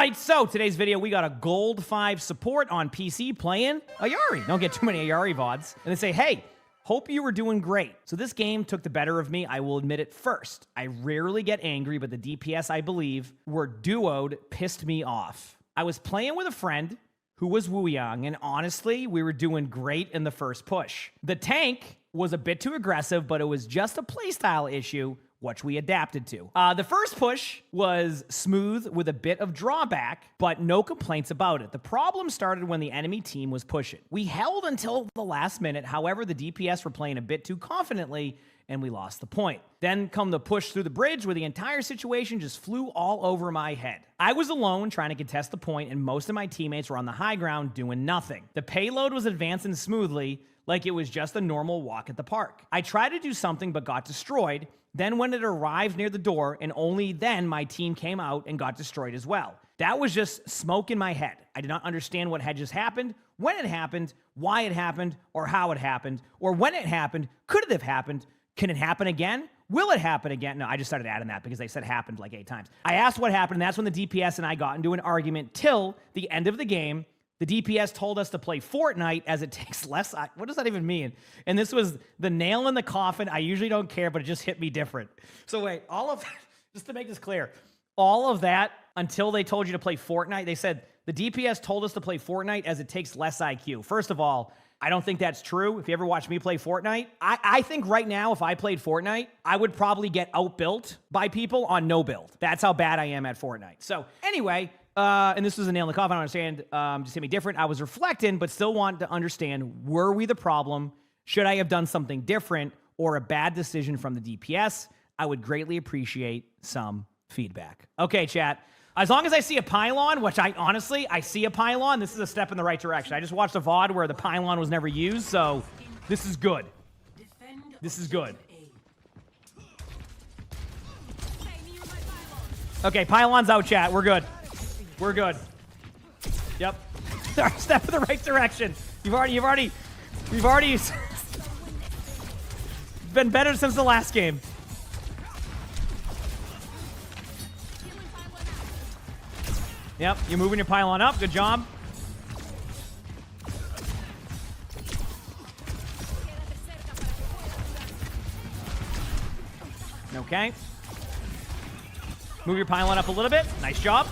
right, so today's video, we got a gold 5 support on PC playing Illari. Don't get too many Illari VODs. And they say, hey, hope you were doing great. So this game took the better of me. I will admit it first. I rarely get angry, but the DPS, I believe, were duoed pissed me off. I was playing with a friend who was Wuyang, and honestly, we were doing great in the first push. The tank was a bit too aggressive, but it was just a playstyle issue, which we adapted to. The first push was smooth with a bit of drawback, but no complaints about it. The problem started when the enemy team was pushing. We held until the last minute. However, the DPS were playing a bit too confidently, and we lost the point. Then come the push through the bridge where the entire situation just flew all over my head. I was alone trying to contest the point, and most of my teammates were on the high ground doing nothing. The payload was advancing smoothly, like it was just a normal walk at the park. I tried to do something but got destroyed. Then when it arrived near the door, and only then my team came out and got destroyed as well. That was just smoke in my head. I did not understand what had just happened, when it happened, why it happened, or how it happened, or when it happened. Could it have happened? Can it happen again? Will it happen again? No, I just started adding that because they said happened like 8 times. I asked what happened, and that's when the DPS and I got into an argument till the end of the game. The DPS told us to play Fortnite as it takes less. What does that even mean? And this was the nail in the coffin. I usually don't care, but it just hit me different. So wait, all of that, just to make this clear, all of that until they told you to play Fortnite, they said the DPS told us to play Fortnite as it takes less IQ. First of all, I don't think that's true. If you ever watch me play Fortnite, I think right now if I played Fortnite, I would probably get outbuilt by people on no build. That's how bad I am at Fortnite. So anyway, and this was a nail in the coffin. I don't understand, just hit me different. I was reflecting, but still want to understand, were we the problem? Should I have done something different or a bad decision from the DPS? I would greatly appreciate some feedback. Okay, chat. As long as I see a pylon, which I see a pylon, this is a step in the right direction. I just watched a VOD where the pylon was never used, so this is good. This is good. Okay, pylon's out, chat. We're good. We're good. Yep. Step in the right direction. You've already been better since the last game. Yep, you're moving your pylon up. Good job. Okay. Move your pylon up a little bit. Nice job.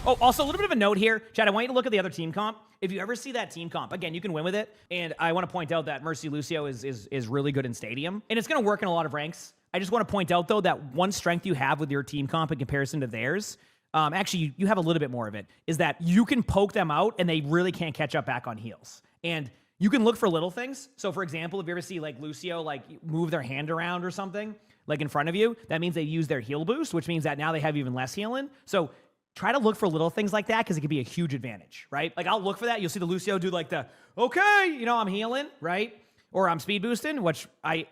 Oh, also a little bit of a note here. Chad, I want you to look at the other team comp. If you ever see that team comp, again, you can win with it. And I want to point out that Mercy Lucio is really good in Stadium. And it's going to work in a lot of ranks. I just want to point out, though, that one strength you have with your team comp in comparison to theirs, actually, you have a little bit more of it, is that you can poke them out and they really can't catch up back on heals. And you can look for little things. So, for example, if you ever see, like, Lucio, like, move their hand around or something, like, in front of you, that means they use their heal boost, which means that now they have even less healing. So try to look for little things like that because it can be a huge advantage, right? Like, I'll look for that. You'll see the Lucio do, like, the, okay, you know, I'm healing, right? Or I'm speed boosting, which I'm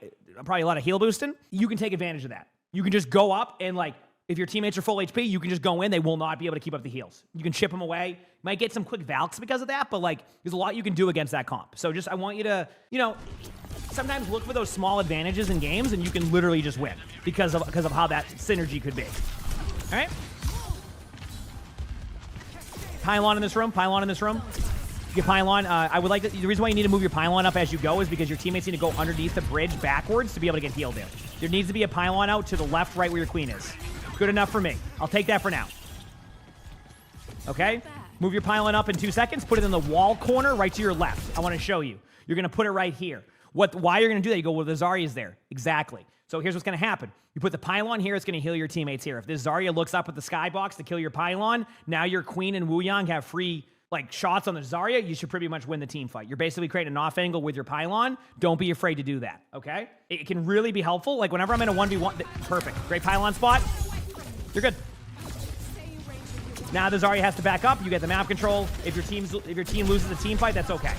probably a lot of heal boosting. You can take advantage of that. You can just go up and, like, if your teammates are full HP, you can just go in. They will not be able to keep up the heals. You can chip them away. You might get some quick Valks because of that, but, like, there's a lot you can do against that comp. So just, I want you to, you know, sometimes look for those small advantages in games, and you can literally just win because of how that synergy could be. All right? Pylon in this room. Pylon in this room. Your pylon, I would like to, the reason why you need to move your pylon up as you go is because your teammates need to go underneath the bridge backwards to be able to get healed in. There needs to be a pylon out to the left, right where your queen is. Good enough for me. I'll take that for now. Okay? Move your pylon up in 2 seconds. Put it in the wall corner right to your left. I want to show you. You're going to put it right here. Why you're going to do that? You go, well, the Zarya's there. Exactly. So here's what's going to happen. You put the pylon here, it's going to heal your teammates here. If this Zarya looks up at the skybox to kill your pylon, now your queen and Wuyang have free, like, shots on the Zarya. You should pretty much win the team fight. You're basically creating an off angle with your pylon. Don't be afraid to do that, okay? It can really be helpful. Like, whenever I'm in a 1v1, perfect. Great pylon spot. You're good. Now the Zarya has to back up. You get the map control. If your team loses the team fight, that's okay.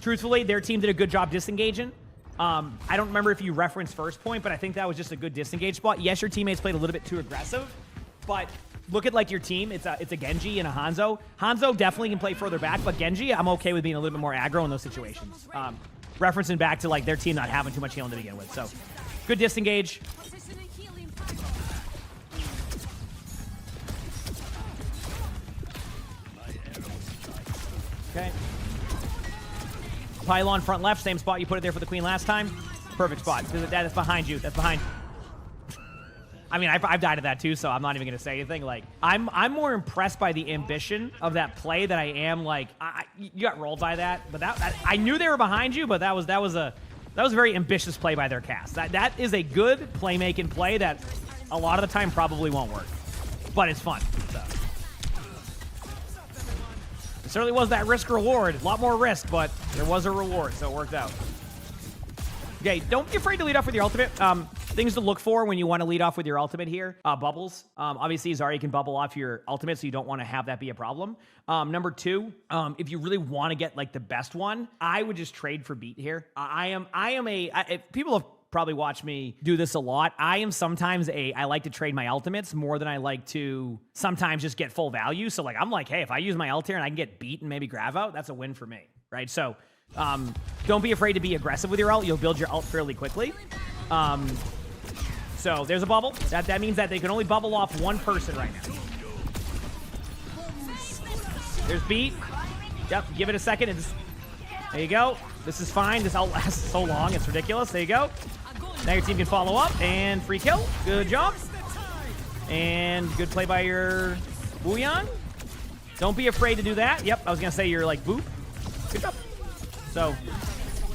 Truthfully, their team did a good job disengaging. I don't remember if you referenced first point, but I think that was just a good disengage spot. Yes, your teammates played a little bit too aggressive, but look at, like, your team. It's a Genji and a Hanzo. Hanzo definitely can play further back, but Genji, I'm okay with being a little bit more aggro in those situations. Referencing back to, like, their team not having too much healing to begin with. So good disengage. Okay. Pylon front left, same spot you put it there for the queen last time. Perfect spot. That's behind you. That's behind. I mean, I've died at that too, so I'm not even gonna say anything. Like, I'm more impressed by the ambition of that play than I am like, you got rolled by that. But I knew they were behind you, but that was a very ambitious play by their cast. That is a good playmaking play that a lot of the time probably won't work, but it's fun. So. It certainly was that risk reward. A lot more risk, but there was a reward, so it worked out. Okay, don't be afraid to lead off with your ultimate. Things to look for when you want to lead off with your ultimate here. Bubbles. Obviously, Zarya can bubble off your ultimate, so you don't want to have that be a problem. Number two, if you really want to get like the best one, I would just trade for beat here. People have probably watched me do this a lot. I like to trade my ultimates more than I like to sometimes just get full value. So like, I'm like, hey, if I use my ult here and I can get beat and maybe grab out, that's a win for me, right? So don't be afraid to be aggressive with your ult. You'll build your ult fairly quickly. So there's a bubble. That means that they can only bubble off one person right now. There's beat. Yep, give it a second. There you go. This is fine. This ult lasts so long. It's ridiculous. There you go. Now your team can follow up and free kill. Good job. And good play by your Wuyang. Don't be afraid to do that. Yep, I was going to say you're like, boop. Good job. So,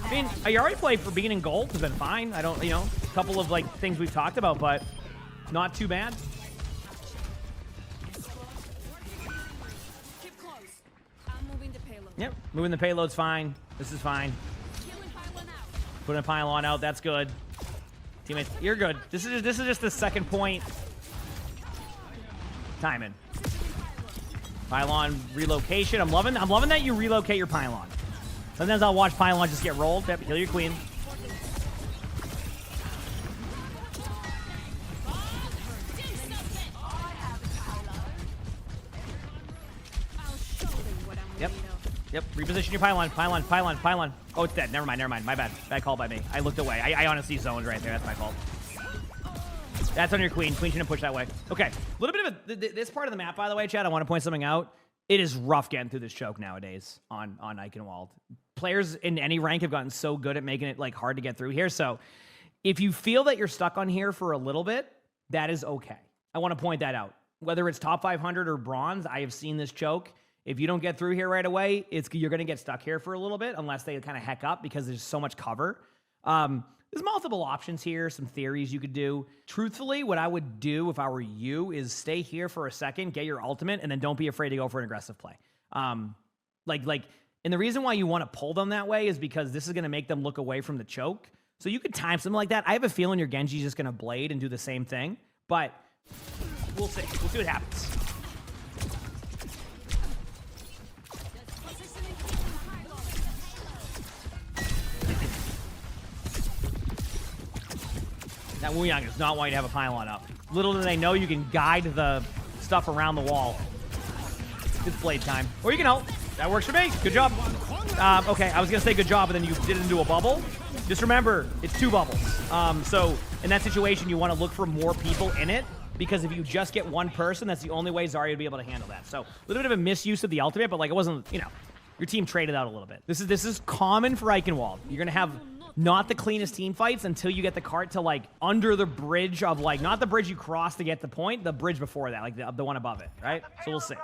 I mean, Ayari play for being in gold has been fine. I don't, a couple of like things we've talked about, but not too bad. Keep close. I'm moving the payload. Yep, moving the payload's fine. This is fine. Putting a pylon out, that's good. Teammates, you're good. This is just the second point. Timing. Pylon relocation. I'm loving that you relocate your pylon. Sometimes I'll watch pylon just get rolled. Yep, kill your queen. Yep, reposition your pylon. Pylon. Oh, it's dead. Never mind. My bad. Bad call by me. I looked away. I honestly zoned right there. That's my fault. That's on your queen. Queen shouldn't push that way. Okay, a little bit of this part of the map, by the way, Chad, I want to point something out. It is rough getting through this choke nowadays on Eichenwald. Players in any rank have gotten so good at making it like hard to get through here. So if you feel that you're stuck on here for a little bit, that is okay. I want to point that out. Whether it's top 500 or bronze, I have seen this choke. If you don't get through here right away, you're going to get stuck here for a little bit unless they kind of heck up because there's so much cover. There's multiple options here, some theories you could do. Truthfully, what I would do if I were you is stay here for a second, get your ultimate, and then don't be afraid to go for an aggressive play. And the reason why you want to pull them that way is because this is going to make them look away from the choke. So you could time something like that. I have a feeling your Genji's just going to blade and do the same thing, but we'll see. We'll see what happens. That Wuyang does not want you to have a pylon up. Little do they know you can guide the stuff around the wall. It's blade time. Or you can ult. That works for me. Good job. Okay, I was going to say good job, but then you did it into a bubble. Just remember, it's 2 bubbles. So in that situation, you want to look for more people in it, because if you just get one person, that's the only way Zarya would be able to handle that. So a little bit of a misuse of the ultimate, but like it wasn't, your team traded out a little bit. This is common for Eichenwald. You're going to have not the cleanest team fights until you get the cart to like under the bridge of like, not the bridge you cross to get the point, the bridge before that, like the one above it, right? So we'll see.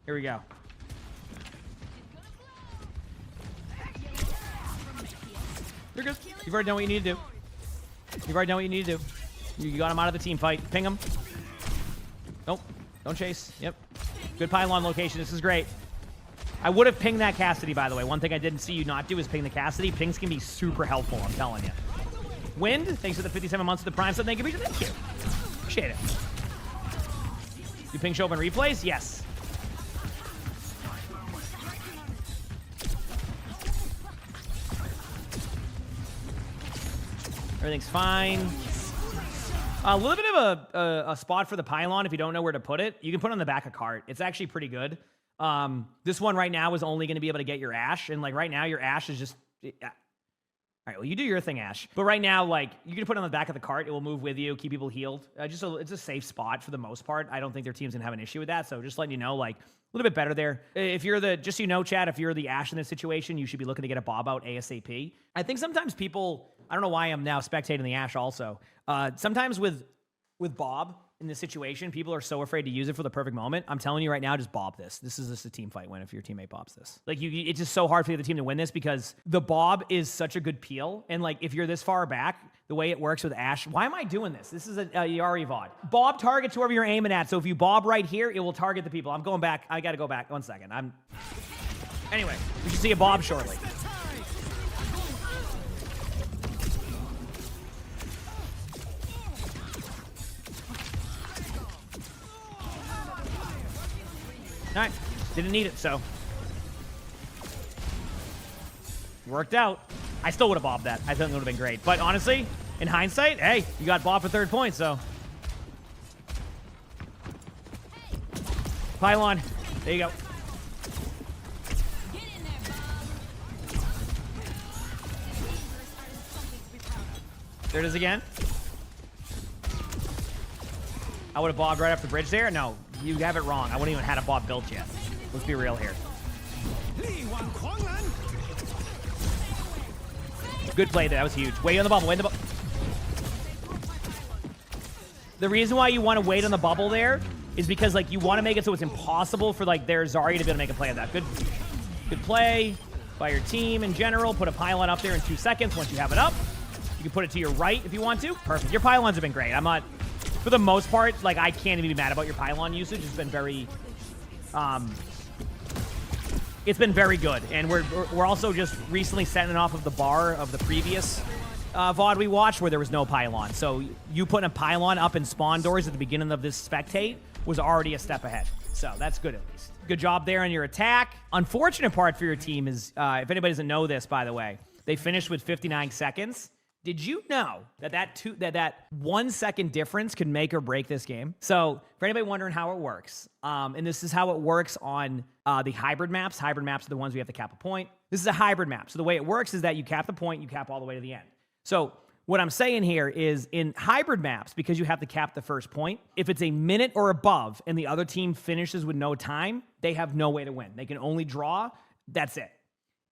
Here we go. You're good. You've already done what you need to do. You got him out of the team fight. Ping him. Nope. Don't chase. Yep. Good pylon location. This is great. I would have pinged that Cassidy, by the way. One thing I didn't see you not do is ping the Cassidy. Pings can be super helpful, I'm telling you. Wind, thanks for the 57 months of the Prime. So thank you. Thank you. Appreciate it. Do ping show up in replays? Yes. Everything's fine. A little bit of a spot for the pylon if you don't know where to put it. You can put it on the back of cart. It's actually pretty good. This one right now is only going to be able to get your Ashe, and like right now your Ashe is just All right, well, you do your thing, Ash. But right now, like, you can put it on the back of the cart. It will move with you, keep people healed. It's a safe spot for the most part. I don't think their team's going to have an issue with that. So just letting you know, like, a little bit better there. If you're just so you know, Chad, if you're the Ash in this situation, you should be looking to get a Bob out ASAP. I think sometimes people, I don't know why I'm now spectating the Ash also. Sometimes with Bob in this situation, people are so afraid to use it for the perfect moment. I'm telling you right now, just Bob this. This is just a team fight win if your teammate Bobs this. Like, it's just so hard for the other team to win this because the Bob is such a good peel. And, like, if you're this far back, the way it works with Ash, why am I doing this? This is a Illari VOD. Bob targets whoever you're aiming at. So if you Bob right here, it will target the people. I'm going back. I got to go back. 1 second. Anyway, we should see a Bob shortly. All right, didn't need it, so. Worked out. I still would have bobbed that. I think it would have been great. But honestly, in hindsight, hey, you got bobbed for 3rd point, so. Pylon, there you go. There it is again. I would have bobbed right off the bridge there. No, you have it wrong. I wouldn't even had a bob built yet. Let's be real here. Good play there. That was huge. Wait on the bubble. Wait on the bubble. The reason why you want to wait on the bubble there is because, like, you want to make it so it's impossible for, like, their Zarya to be able to make a play of that. Good play by your team in general. Put a pylon up there in 2 seconds once you have it up. You can put it to your right if you want to. Perfect. Your pylons have been great. I'm not... For the most part, like, I can't even be mad about your pylon usage. It's been very, it's been very good. And we're also just recently setting off of the bar of the previous VOD we watched where there was no pylon. So you putting a pylon up in spawn doors at the beginning of this spectate was already a step ahead. So that's good at least. Good job there on your attack. Unfortunate part for your team is, if anybody doesn't know this, by the way, they finished with 59 seconds. Did you know that 1 second difference could make or break this game? So for anybody wondering how it works, and this is how it works on the hybrid maps. Hybrid maps are the ones we have to cap a point. This is a hybrid map. So the way it works is that you cap the point, you cap all the way to the end. So what I'm saying here is in hybrid maps, because you have to cap the first point, if it's a minute or above and the other team finishes with no time, they have no way to win. They can only draw. That's it.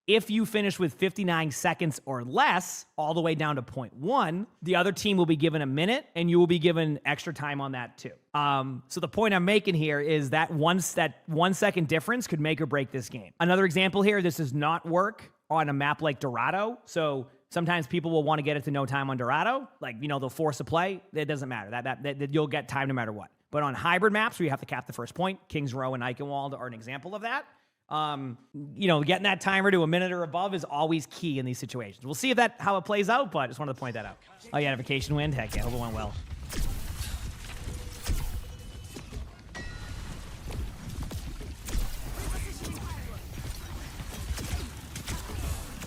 If you finish with 59 seconds or less, all the way down to 0.1, the other team will be given a minute, and you will be given extra time on that too. So the point I'm making here is that that 1 second difference could make or break this game. Another example here, this does not work on a map like Dorado. So sometimes people will want to get it to no time on Dorado. Like, you know, they'll force a play. It doesn't matter. That you'll get time no matter what. But on hybrid maps where you have to cap the first point, Kings Row and Eichenwald are an example of that. You know, getting that timer to a minute or above is always key in these situations. We'll see how it plays out, but I just wanted to point that out. Oh, yeah, vacation wind? Heck yeah, hope it went well.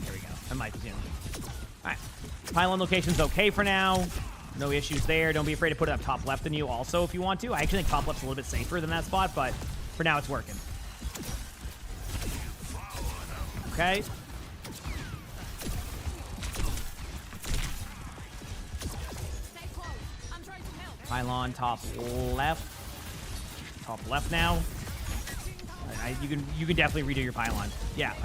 There we go. I might be doing it. All right. Pylon location's okay for now. No issues there. Don't be afraid to put it up top left than you also if you want to. I actually think top left's a little bit safer than that spot, but for now it's working. Okay. Pylon top left. Top left now. You can definitely redo your pylon. Yeah.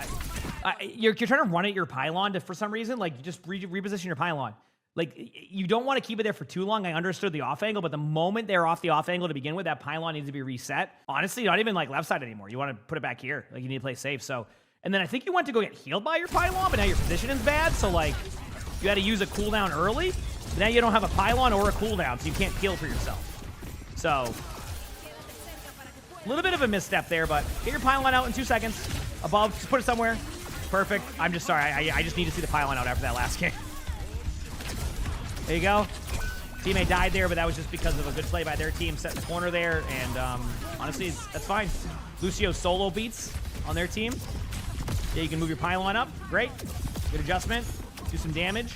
You're trying to run at your pylon for some reason. Like, you just reposition your pylon. Like, you don't want to keep it there for too long. I understood the off angle, but the moment they're off the off angle to begin with, that pylon needs to be reset. Honestly, not even like left side anymore. You want to put it back here. Like, you need to play safe. So, and then I think you went to go get healed by your pylon, but now your positioning's bad. So, like, you had to use a cooldown early. Now you don't have a pylon or a cooldown, so you can't peel for yourself. So, a little bit of a misstep there, but get your pylon out in 2 seconds. Above, just put it somewhere. Perfect. I'm just sorry. I just need to see the pylon out after that last game. There you go. Teammate died there, but that was just because of a good play by their team setting the corner there. And honestly, that's fine. Lucio solo beats on their team. Yeah, you can move your pylon up. Great. Good adjustment. Do some damage.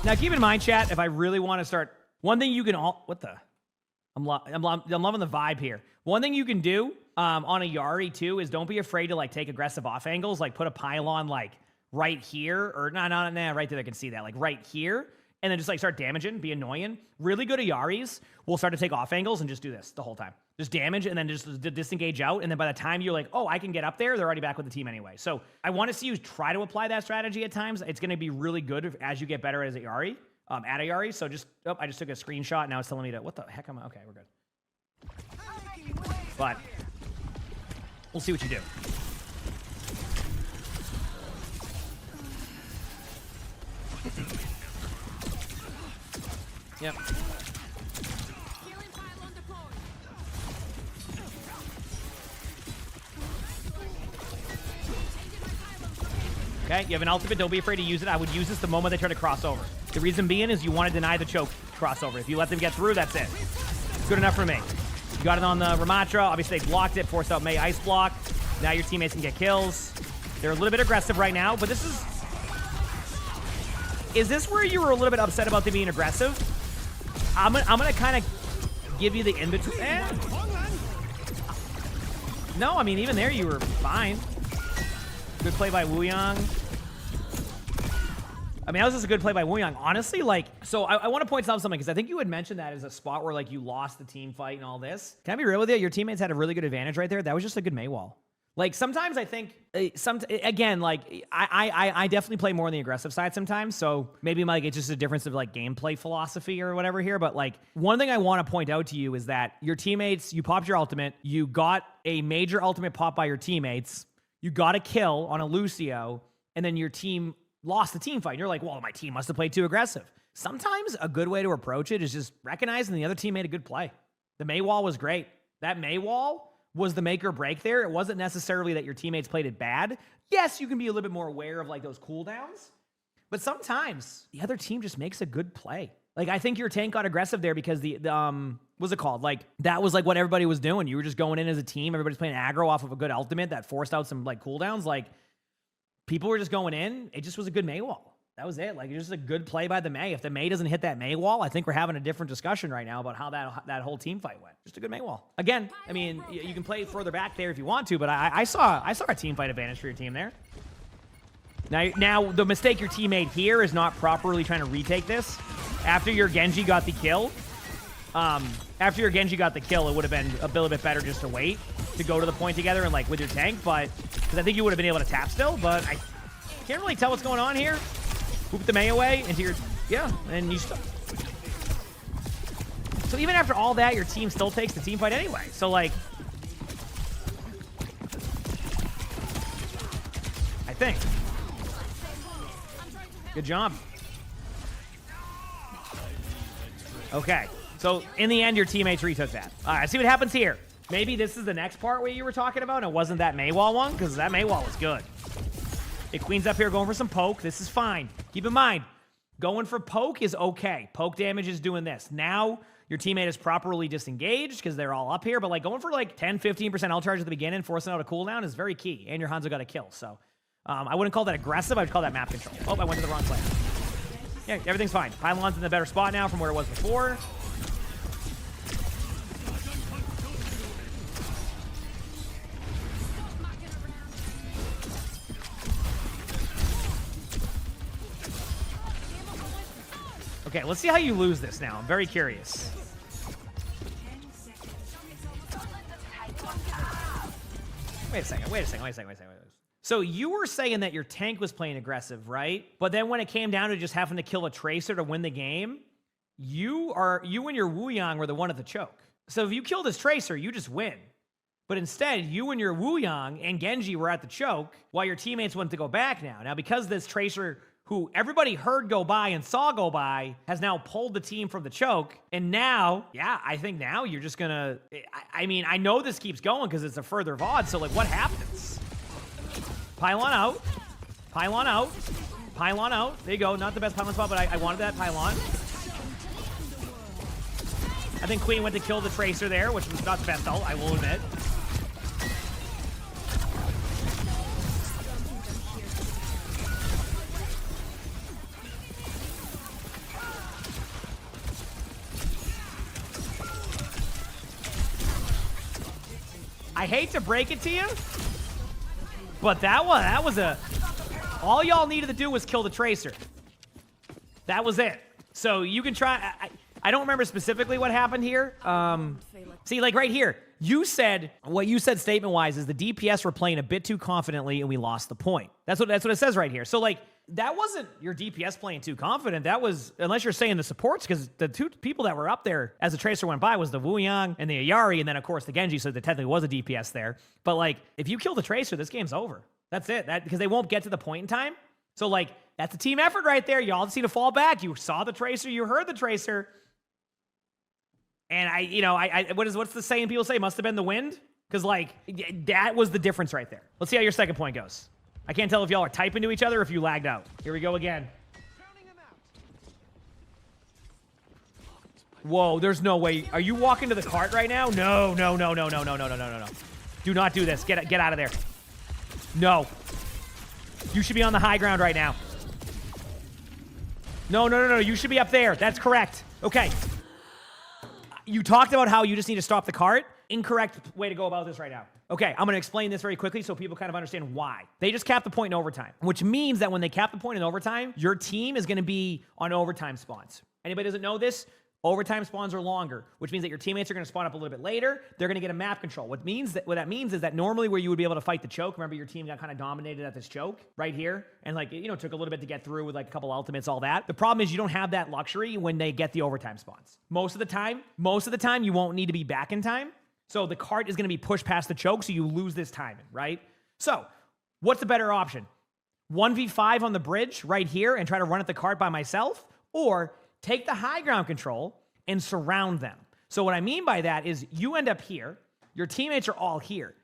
Now, keep in mind, chat, if I really want to start... One thing you can all... What the... I'm loving the vibe here. One thing you can do on a Yari too is don't be afraid to like take aggressive off angles, like put a pylon like right here, or right there, they can see that, like right here, and then just like start damaging, be annoying. Really good Yaris will start to take off angles and just do this the whole time. Just damage and then just disengage out, and then by the time you're like, oh, I can get up there, they're already back with the team anyway. So I want to see you try to apply that strategy at times. It's going to be really good as you get better as a Yari, at a Yari. So just, oh, I just took a screenshot. Now it's telling me to, what the heck am I? Okay, we're good. But we'll see what you do. Yep. Okay, you have an ultimate. Don't be afraid to use it. I would use this the moment they try to cross over. The reason being is you want to deny the choke crossover. If you let them get through, that's it. Good enough for me. You got it on the Ramatra. Obviously, they blocked it, forced out Mei Ice Block. Now your teammates can get kills. They're a little bit aggressive right now, but this is... Is this where you were a little bit upset about them being aggressive? I'm gonna kind of give you the in-between. No, I mean, even there you were fine. Good play by Wuyang. I mean, that was just a good play by Wuyang. Honestly, like, so I want to point out something, because I think you had mentioned that as a spot where, like, you lost the team fight and all this. Can I be real with you? Your teammates had a really good advantage right there. That was just a good Mei wall. Like, sometimes I think, again, like, I definitely play more on the aggressive side sometimes, so maybe, like, it's just a difference of, like, gameplay philosophy or whatever here, but, like, one thing I want to point out to you is that your teammates, you popped your ultimate, you got a major ultimate pop by your teammates, you got a kill on a Lucio, and then your team lost the team fight. And you're like, well, my team must have played too aggressive. Sometimes a good way to approach it is just recognizing the other team made a good play. The Mei wall was great. That Mei wall was the make or break there. It wasn't necessarily that your teammates played it bad. Yes, you can be a little bit more aware of like those cooldowns, but sometimes the other team just makes a good play. Like, I think your tank got aggressive there because the what's it called? Like, that was like what everybody was doing. You were just going in as a team. Everybody's playing aggro off of a good ultimate that forced out some like cooldowns. Like, people were just going in. It just was a good Mei wall. That was it. Like, it was just a good play by the Mei. If the Mei doesn't hit that Mei wall, I think we're having a different discussion right now about how that whole team fight went. Just a good Mei wall. Again, I mean, you can play further back there if you want to, but I saw a team fight advantage for your team there. Now the mistake your team made here is not properly trying to retake this. After your Genji got the kill, it would have been a little bit better just to wait to go to the point together and like with your tank, but because I think you would have been able to tap still, but I can't really tell what's going on here. Hoop the Mei away into your, yeah, and you still. So even after all that, your team still takes the team fight anyway. So like, I think. Good job. Okay, so in the end, your teammates retook that. All right, see what happens here. Maybe this is the next part where you were talking about, and it wasn't that Mei wall one, because that Mei wall was good. Okay, Queen's up here going for some poke. This is fine. Keep in mind, going for poke is okay. Poke damage is doing this. Now, your teammate is properly disengaged because they're all up here, but like going for like 10, 15% ult charge at the beginning, forcing out a cooldown is very key, and your Hanzo got a kill, so I wouldn't call that aggressive. I would call that map control. Oh, I went to the wrong place. Yeah, everything's fine. Pylon's in a better spot now from where it was before. Okay, let's see how you lose this now. I'm very curious. Wait a second. So you were saying that your tank was playing aggressive, right? But then when it came down to just having to kill a Tracer to win the game, you and your Wuyang were the one at the choke. So if you kill this Tracer, you just win. But instead, you and your Wuyang and Genji were at the choke while your teammates went to go back now. Now, because this Tracer, who everybody heard go by and saw go by, has now pulled the team from the choke. And now, yeah, I think now you're just gonna... I mean, I know this keeps going because it's a further VOD, so like, what happens? Pylon out. Pylon out. Pylon out. There you go. Not the best pylon spot, but I wanted that pylon. I think Queen went to kill the Tracer there, which was not the best ult, I will admit. I hate to break it to you, but that was a... All y'all needed to do was kill the Tracer. That was it. So you can try... I don't remember specifically what happened here. See, like right here, you said, what you said statement-wise is the DPS were playing a bit too confidently and we lost the point. That's what it says right here. So like, that wasn't your DPS playing too confident. That was, unless you're saying the supports, because the two people that were up there as the Tracer went by was the Wuyang and the Illari, and then of course the Genji, so there technically was a DPS there. But like, if you kill the Tracer, this game's over. That's it. Because they won't get to the point in time. So like, that's a team effort right there. Y'all just need to fall back. You saw the Tracer, you heard the Tracer. And what's the saying people say? Must have been the wind? Because like, that was the difference right there. Let's see how your second point goes. I can't tell if y'all are typing to each other or if you lagged out. Here we go again. Whoa, there's no way. Are you walking to the cart right now? No. Do not do this. Get out of there. No. You should be on the high ground right now. No. You should be up there. That's correct. Okay. You talked about how you just need to stop the cart. Incorrect way to go about this right now. Okay, I'm going to explain this very quickly so people kind of understand why. They just capped the point in overtime, which means that when they cap the point in overtime, your team is going to be on overtime spawns. Anybody doesn't know this? Overtime spawns are longer, which means that your teammates are going to spawn up a little bit later. They're going to get a map control. What that means is that normally where you would be able to fight the choke, remember your team got kind of dominated at this choke right here, and like, you know, took a little bit to get through with like a couple ultimates, all that. The problem is you don't have that luxury when they get the overtime spawns. Most of the time, you won't need to be back in time. So the cart is going to be pushed past the choke, so you lose this timing, right? So what's the better option? 1v5 on the bridge right here and try to run at the cart by myself, or take the high ground control and surround them. So what I mean by that is you end up here, your teammates are all here.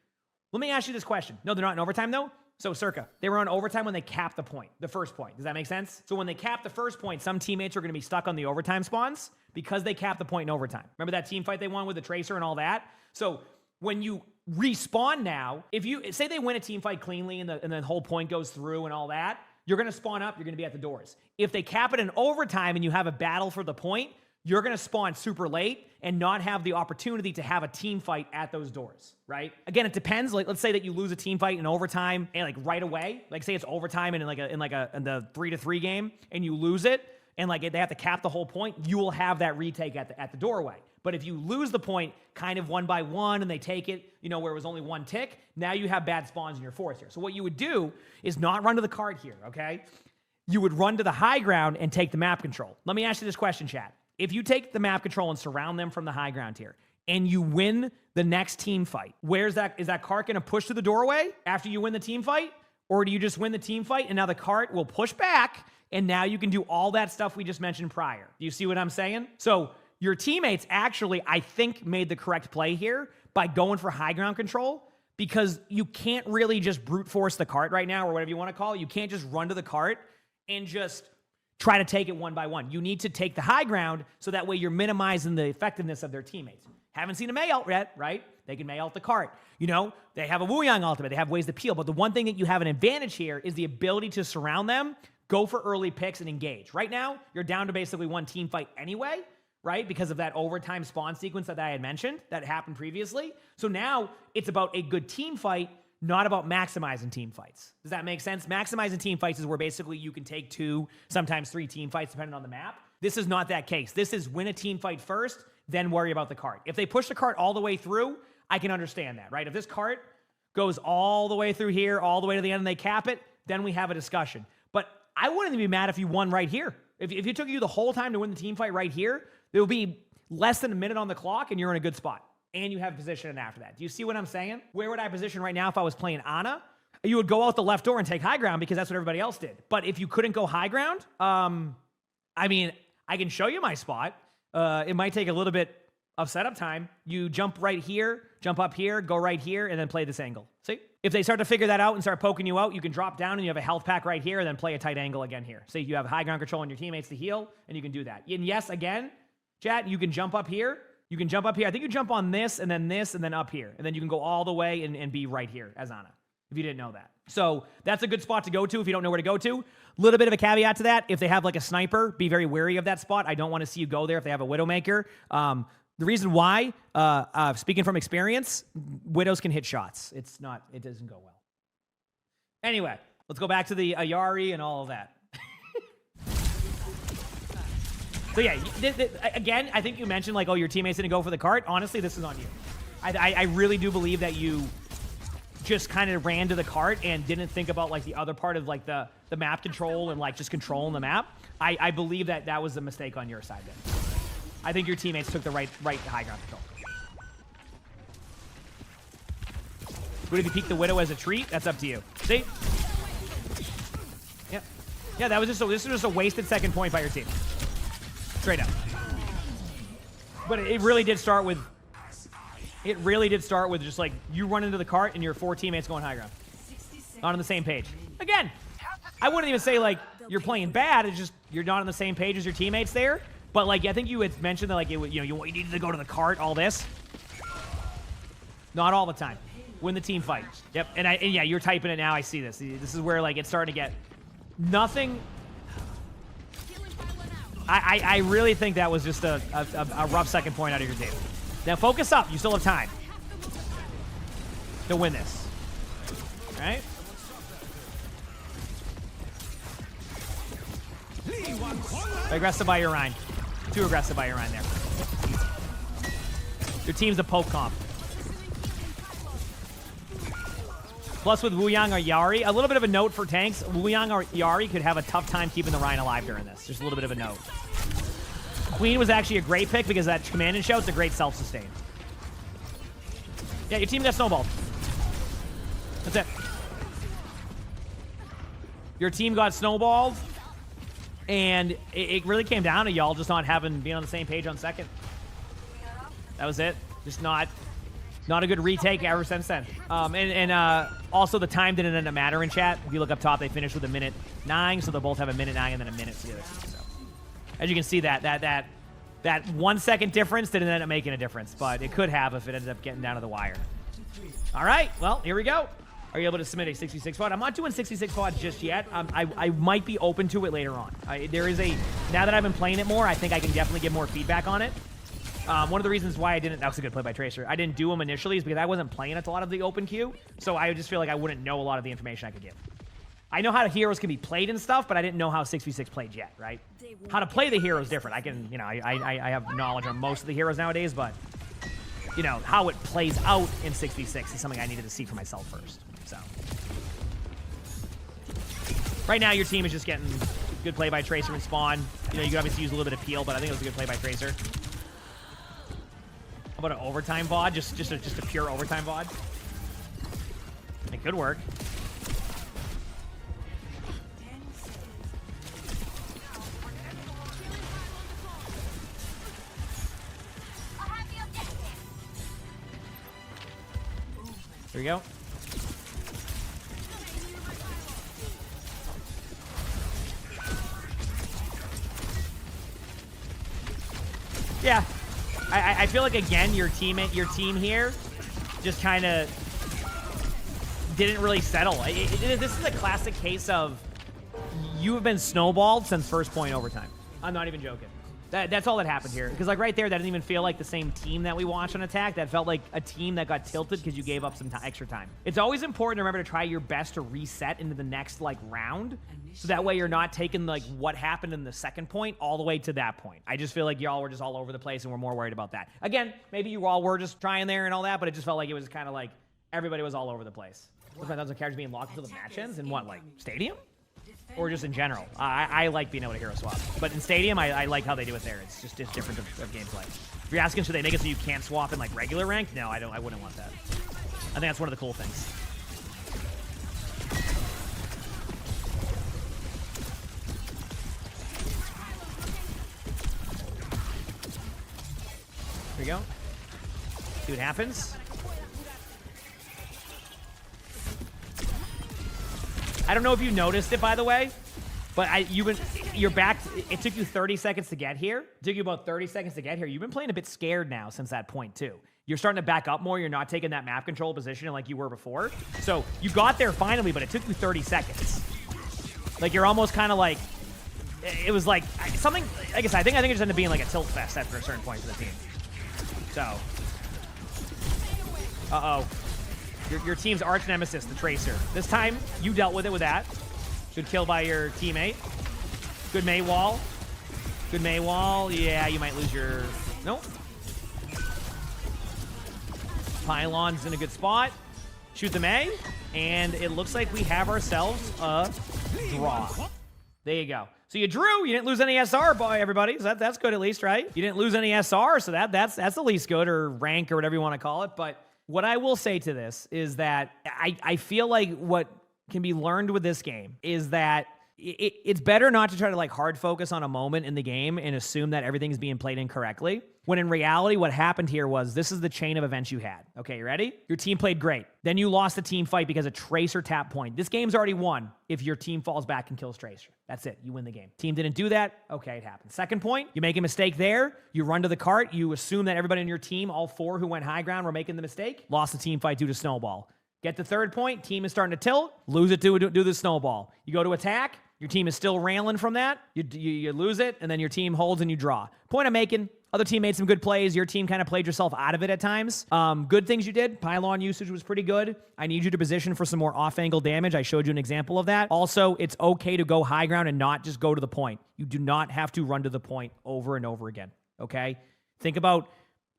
Let me ask you this question. No, they're not in overtime though. So circa, they were on overtime when they capped the point, the first point. Does that make sense? So when they cap the first point, some teammates are going to be stuck on the overtime spawns because they capped the point in overtime. Remember that team fight they won with the Tracer and all that? So when you respawn now, if you say they win a team fight cleanly and the whole point goes through and all that, you're going to spawn up, you're going to be at the doors. If they cap it in overtime and you have a battle for the point, you're going to spawn super late and not have the opportunity to have a team fight at those doors, right? Again, it depends. Like, let's say that you lose a team fight in overtime and like right away, like say it's overtime and in the 3-3 game and you lose it and like they have to cap the whole point, you will have that retake at the doorway. But if you lose the point kind of one by one and they take it, you know, where it was only one tick, now you have bad spawns in your force here. So what you would do is not run to the cart here, okay? You would run to the high ground and take the map control. Let me ask you this question, chat. If you take the map control and surround them from the high ground here, and you win the next team fight, is that cart going to push to the doorway after you win the team fight? Or do you just win the team fight and now the cart will push back and now you can do all that stuff we just mentioned prior? Do you see what I'm saying? So your teammates actually, I think, made the correct play here by going for high ground control, because you can't really just brute force the cart right now, or whatever you want to call it. You can't just run to the cart and just try to take it one by one. You need to take the high ground so that way you're minimizing the effectiveness of their teammates. Haven't seen a Mei ult yet, right? They can Mei ult the cart. You know, they have a Wuyang ultimate. They have ways to peel. But the one thing that you have an advantage here is the ability to surround them, go for early picks, and engage. Right now, you're down to basically one team fight anyway, right? Because of that overtime spawn sequence that I had mentioned that happened previously. So now it's about a good team fight, not about maximizing team fights. Does that make sense? Maximizing team fights is where basically you can take 2, sometimes 3 team fights depending on the map. This is not that case. This is win a team fight first, then worry about the cart. If they push the cart all the way through, I can understand that, right? If this cart goes all the way through here, all the way to the end, and they cap it, then we have a discussion. But I wouldn't be mad if you won right here. If it took you the whole time to win the team fight right here, there will be less than a minute on the clock and you're in a good spot. And you have position after that. Do you see what I'm saying? Where would I position right now if I was playing Ana? You would go out the left door and take high ground because that's what everybody else did. But if you couldn't go high ground, I mean, I can show you my spot. It might take a little bit of setup time. You jump right here, jump up here, go right here, and then play this angle. See? If they start to figure that out and start poking you out, you can drop down and you have a health pack right here and then play a tight angle again here. See, you have high ground control on your teammates to heal, and you can do that. And yes, again, chat, you can jump up here. You can jump up here. I think you jump on this and then up here. And then you can go all the way and be right here as Ana, if you didn't know that. So that's a good spot to go to if you don't know where to go to. A little bit of a caveat to that. If they have like a sniper, be very wary of that spot. I don't want to see you go there if they have a Widowmaker. The reason why, speaking from experience, Widows can hit shots. It doesn't go well. Anyway, let's go back to the Illari and all of that. So yeah, again, I think you mentioned like, oh, your teammates didn't go for the cart. Honestly, this is on you. I really do believe that you just kind of ran to the cart and didn't think about like the other part of like the map control and like just controlling the map. I believe that was a mistake on your side then. I think your teammates took the right high ground control. What if you peek the Widow as a treat? That's up to you. See? Yeah, that was this was just a wasted second point by your team. Straight up. But it really did start with just like you run into the cart and your 4 teammates going high ground. Not on the same page. Again, I wouldn't even say like you're playing bad. It's just you're not on the same page as your teammates there. But like I think you had mentioned that like you needed to go to the cart, all this. Not all the time. Win the team fight. Yep. And yeah, you're typing it now. I see this. This is where like it's starting to get nothing. I really think that was just a rough second point out of your team. Now focus up. You still have time to win this. All right? Aggressive by Urine. Too aggressive by Urine there. Your team's a poke comp. Plus with Wuyang or Illari, a little bit of a note for tanks. Wuyang or Illari could have a tough time keeping the Rhine alive during this. Just a little bit of a note. Queen was actually a great pick because that command and shout's a great self-sustain. Yeah, your team got snowballed. That's it. Your team got snowballed, and it really came down to y'all just not being on the same page on second. That was it. Just not a good retake ever since then. Also the time didn't end up mattering, chat. If you look up top, they finished with a minute 9, so they'll both have a minute 9 and then a minute together. So, as you can see, that 1 second difference didn't end up making a difference, but it could have if it ended up getting down to the wire. All right, well, here we go. Are you able to submit a 66 VOD? I'm not doing 66 VOD just yet. I might be open to it later on. Now that I've been playing it more, I think I can definitely get more feedback on it. One of the reasons why that was a good play by Tracer. I didn't do them initially is because I wasn't playing it a lot of the open queue, so I just feel like I wouldn't know a lot of the information I could give. I know how the heroes can be played and stuff, but I didn't know how 6v6 played yet, right? How to play the heroes different. I can, I have knowledge on most of the heroes nowadays, but how it plays out in 6v6 is something I needed to see for myself first. So right now your team is just getting good play by Tracer and Spawn. You can obviously use a little bit of peel, but I think it was a good play by Tracer. How about an overtime VOD? Just a pure overtime VOD? It could work. There we go. Yeah. I feel like, again, your team here just kind of didn't really settle. This is a classic case of you have been snowballed since first point overtime. I'm not even joking. That's all that happened here. Because, like, right there, that didn't even feel like the same team that we watched on attack. That felt like a team that got tilted because you gave up some extra time. It's always important to remember to try your best to reset into the next, like, round. So that way you're not taking, like, what happened in the second point all the way to that point. I just feel like y'all were just all over the place and we're more worried about that. Again, maybe you all were just trying there and all that, but it just felt like it was kind of like everybody was all over the place. What's my thoughts on characters being locked until the match ends? In what, like, Stadium? Or just in general? I like being able to hero swap. But in Stadium, I like how they do it there. It's just different of gameplay. If you're asking, should they make it so you can't swap in, like, regular rank? No, I wouldn't want that. I think that's one of the cool things. Here we go. See what happens. I don't know if you noticed it, by the way, but you're back. It took you 30 seconds to get here. It took you about 30 seconds to get here. You've been playing a bit scared now since that point, too. You're starting to back up more. You're not taking that map control position like you were before. So you got there finally, but it took you 30 seconds. Like, you're almost kind of like, it was like something, I guess I think it just ended up being like a tilt fest after a certain point for the team. So, uh-oh. Your team's arch nemesis, the Tracer. This time, you dealt with it with that. Good kill by your teammate. Good Mei wall. Good Mei wall. Yeah, you might lose your... Nope. Pylon's in a good spot. Shoot the Mei. And it looks like we have ourselves a draw. There you go. So you drew. You didn't lose any SR, boy, everybody. So that's good at least, right? You didn't lose any SR, so that's the least good, or rank, or whatever you want to call it. But what I will say to this is that I feel like what can be learned with this game is that it's better not to try to like hard focus on a moment in the game and assume that everything's being played incorrectly. When in reality, what happened here was this is the chain of events you had. Okay, you ready? Your team played great. Then you lost the team fight because a Tracer tapped point. This game's already won if your team falls back and kills Tracer. That's it. You win the game. Team didn't do that. Okay, it happened. Second point, you make a mistake there. You run to the cart. You assume that everybody in your team, all 4 who went high ground, were making the mistake. Lost the team fight due to snowball. Get the third point. Team is starting to tilt. Lose it to do the snowball. You go to attack. Your team is still railing from that. You lose it, and then your team holds and you draw. Point I'm making, other team made some good plays. Your team kind of played yourself out of it at times. Good things you did. Pylon usage was pretty good. I need you to position for some more off-angle damage. I showed you an example of that. Also, it's okay to go high ground and not just go to the point. You do not have to run to the point over and over again, okay? Think about,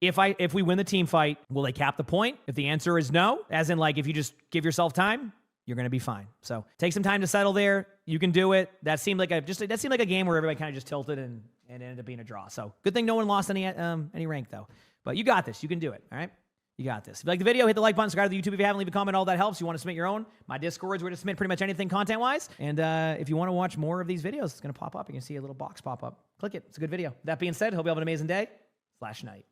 if we win the team fight, will they cap the point? If the answer is no, as in like if you just give yourself time, you're going to be fine. So take some time to settle there. You can do it. That seemed like a game where everybody kind of just tilted and ended up being a draw. So good thing no one lost any rank though. But you got this. You can do it. All right. You got this. If you like the video, hit the like button, subscribe to the YouTube if you haven't, leave a comment. All that helps. You want to submit your own. My Discord's where to submit pretty much anything content-wise. And if you want to watch more of these videos, it's going to pop up. You can see a little box pop up. Click it. It's a good video. That being said, hope you have an amazing day/night.